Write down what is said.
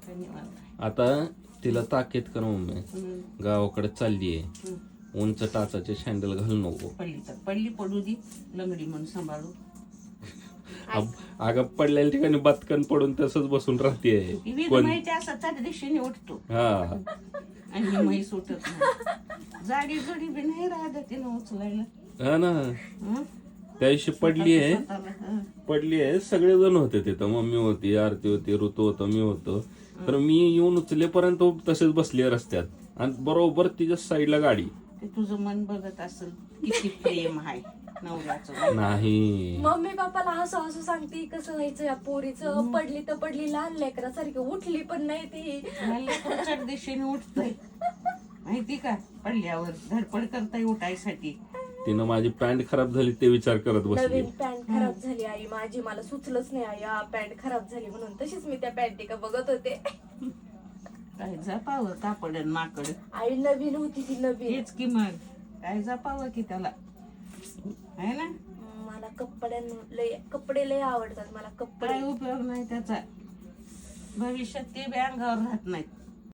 आता निवांत. आता तिला ताकीद कर मम्मी, गावाकडे चाललीये, उंच टाचाचे सँडल घालू नको. पडली तर पडली, पडू दे, लंगडी म्हणून सांभाळू. अगं पडलेल्या ठिकाणी बतकन पडून तसंच बसून राहते. माहिती असं त्या दिशेने उठतो हा आणि मी म्हैस उठत नाही. जाडी जोडी बी नाही राहत तिनं उचलायला. हा ना. हं? त्या दिवशी पडली आहे, स्वतःला, हं. पडली आहे, सगळेजण होते तिथं. मम्मी होती, आरती होती, ऋतू होतं, मी होतो. तर मी येऊन उचलेपर्यंत तसेच बसले रस्त्यात आणि बरोबर तिच्या साईडला गाडी. ते तुझं मन बघत असेल किती प्रेम आहे नवऱ्याचं. नाही मम्मी पप्पाला हसू हसू सांगते कसं व्हायचं या पोरीचं, पडली तर पडली लहान लेकरासारखी, उठली पण नाही ती. पुढच्या दिशेने उठतय माहिती का, पडल्यावर धडपड करताय उठायसाठी. तिनं माझी पॅन्ट खराब झाली ते विचार करत बसली. नवीन पॅन्ट खराब झाली आई माझी, मला सुचलंच नाही आई हा पॅन्ट खराब झाली म्हणून. तशीच मी त्या पॅन्टिका बघत होते. काय जपावं कापड आणि माकड. आई नवीन होती ती नवीन. हेच की मग काय जपावं की त्याला, आहे ना. मला कपडे लय आवडतात मला कपडे. काय उपयोग नाही त्याचा, भविष्यात ते बी अंगावर राहत नाहीत.